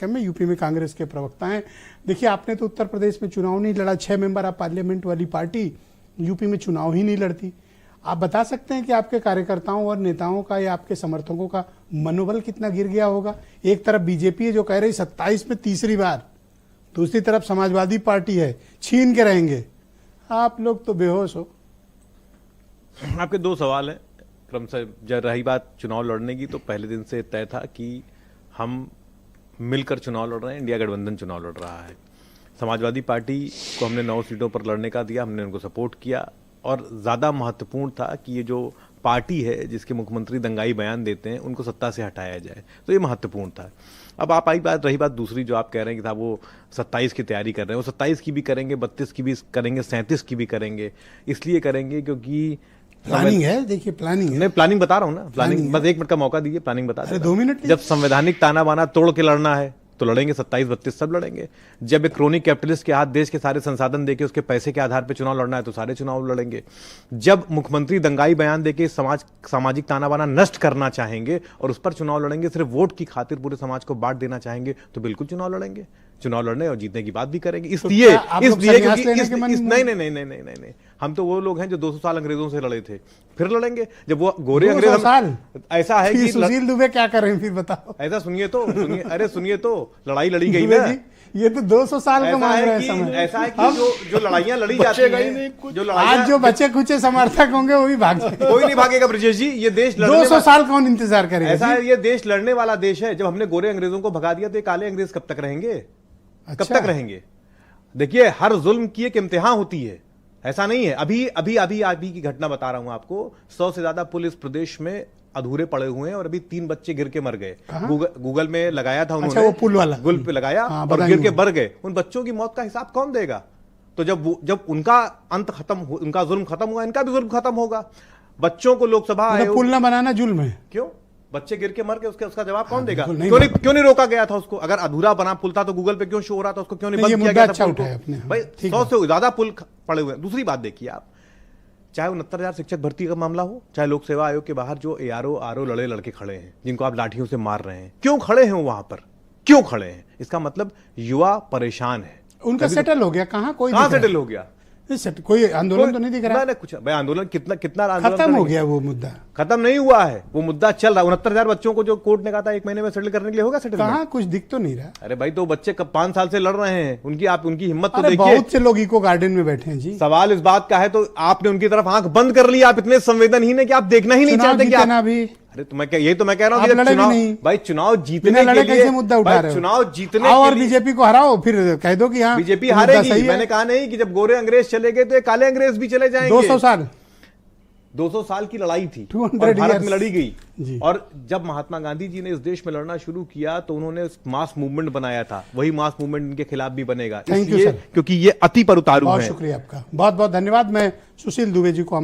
में यूपी में कांग्रेस के प्रवक्ता हैं। देखिए, आपने तो उत्तर प्रदेश में चुनाव नहीं लड़ा, 6 मेंबर ऑफ पार्लियामेंट वाली पार्टी यूपी में चुनाव ही नहीं लड़ती। आप बता सकते हैं कि आपके कार्यकर्ताओं और नेताओं का या आपके समर्थकों का मनोबल कितना गिर गया होगा? एक तरफ बीजेपी है जो कह रही 27 में तीसरी बार, दूसरी तरफ समाजवादी पार्टी है, छीन के रहेंगे। आप लोग तो बेहोश हो। आपके दो सवाल हैं क्रमशः। जब रही बात चुनाव लड़ने की, तो पहले दिन से तय था कि हम मिलकर चुनाव लड़ रहे हैं, इंडिया गठबंधन चुनाव लड़ रहा है। समाजवादी पार्टी को हमने 9 सीटों पर लड़ने का दिया, हमने उनको सपोर्ट किया। और ज़्यादा महत्वपूर्ण था कि ये जो पार्टी है जिसके मुख्यमंत्री दंगाई बयान देते हैं, उनको सत्ता से हटाया जाए, तो ये महत्वपूर्ण था। अब आप रही बात दूसरी, जो आप कह रहे हैं कि था वो 27 की तैयारी कर रहे हैं, वो 27 की भी करेंगे, 32 की भी करेंगे, 37 की भी करेंगे। इसलिए करेंगे क्योंकि प्लानिंग है। देखिए, प्लानिंग है। नहीं, प्लानिंग बता रहा हूं ना, प्लानिंग बस 1 मिनट का मौका दीजिए, प्लानिंग बता अरे 2 मिनट। जब संवैधानिक ताना बाना तोड़ के लड़ना है तो लड़ेंगे, 27-32 सब लड़ेंगे। जब एक क्रोनिक कैपिटलिस्ट के हाथ देश के सारे संसाधन देके उसके पैसे के आधार पर चुनाव लड़ना है तो सारे चुनाव लड़ेंगे। जब मुख्यमंत्री दंगाई बयान देके सामाजिक ताना बाना नष्ट करना चाहेंगे और उस पर चुनाव लड़ेंगे, सिर्फ वोट की खातिर पूरे समाज को बांट देना चाहेंगे, तो बिल्कुल चुनाव लड़ेंगे। चुनाव लड़ने और जीतने की बात भी करेंगे। इसलिए नहीं, हम तो वो लोग हैं जो 200 साल अंग्रेजों से लड़े थे, फिर लड़ेंगे। जब वो गोरे अंग्रेज ऐसा है कि सुशील दुबे क्या कर रहे हैं, फिर बताओ। ऐसा सुनिए तो लड़ाई लड़ी गई ना, ये तो 200 साल का मान रहे हैं। ऐसा है कि जो लड़ाइयां लड़ी जाती हैं, जो आज जो बचे कुछ समर्थक होंगे वो भी भाग कोई नहीं भागेगा ब्रजेश जी। ये देश 200 साल कौन इंतजार करेगा? ऐसा है, ये देश लड़ने वाला देश है। जब हमने गोरे अंग्रेजों को भगा दिया तो ये काले अंग्रेज कब तक रहेंगे? कब तक रहेंगे? देखिए, हर जुल्म की एक इम्तिहान होती है, ऐसा नहीं है। अभी की घटना बता रहा हूं आपको। 100 से ज्यादा पुल इस प्रदेश में अधूरे पड़े हुए हैं और अभी 3 बच्चे गिर के मर गए। गूगल में लगाया था उन्होंने। अच्छा, वो पुल वाला गुल पे लगाया और गिर के मर गए। उन बच्चों की मौत का हिसाब कौन देगा? तो जब उनका अंत खत्म, उनका जुल्म खत्म हुआ, इनका भी जुल्म खत्म होगा। बच्चों को लोकसभा आयोग, पुल न बनाना जुल्म है। क्यों? बच्चे गिर के मर गए, उसका जवाब कौन देगा? क्यों नहीं रोका गया था उसको? अगर अधूरा बना पुल था तो गूगल पे क्यों शो हो रहा था? उसको क्यों नहीं बंद किया गया था? भाई 100 से ज्यादा पुल पड़े हुए हैं। दूसरी बात देखिए आप, चाहे 69,000 शिक्षक भर्ती का मामला हो, चाहे लोक सेवा आयोग के बाहर जो ARO RO लड़के खड़े हैं, जिनको आप लाठियों से मार रहे हैं, क्यों खड़े हैं वहां पर? क्यों खड़े हैं? इसका मतलब युवा परेशान है। उनका सेटल हो गया। कहाँ सेटल हो गया? कोई आंदोलन तो नहीं दिख रहा है। कुछ भाई, आंदोलन कितना खत्म हो गया? वो मुद्दा खत्म नहीं हुआ है, वो मुद्दा चल रहा है। 69,000 बच्चों को जो कोर्ट ने कहा था 1 महीने में सेटल करने के लिए, होगा सेटल? कहाँ, कुछ दिख तो नहीं रहा। अरे भाई, तो बच्चे कब 5 साल से लड़ रहे हैं, उनकी हिम्मत तो देखिए। बहुत से लोग इको गार्डन में बैठे हैं जी। सवाल इस बात का है तो आपने उनकी तरफ आंख बंद कर ली। आप इतने संवेदनहीन है कि आप देखना ही नहीं चाहते कि आप भी। अरे तो मैं कह रहा हूँ चुनाव जीतने के लिए मुद्दा उठा रहे हो। चुनाव जीतने और बीजेपी को हराओ, फिर कह दो कि हाँ बीजेपी हारेगी। मैंने कहा नहीं कि जब गोरे अंग्रेज चले गए तो ये काले अंग्रेज भी चले जाएंगे। 200 साल की लड़ाई थी और भारत में लड़ी गई। और जब महात्मा गांधी जी ने इस देश में लड़ना शुरू किया तो उन्होंने मास मूवमेंट बनाया था। वही मास मूवमेंट इनके खिलाफ भी बनेगा, इसलिए क्योंकि ये अति पर उतारू है। बहुत शुक्रिया आपका, बहुत बहुत धन्यवाद। मैं सुशील दुबे जी को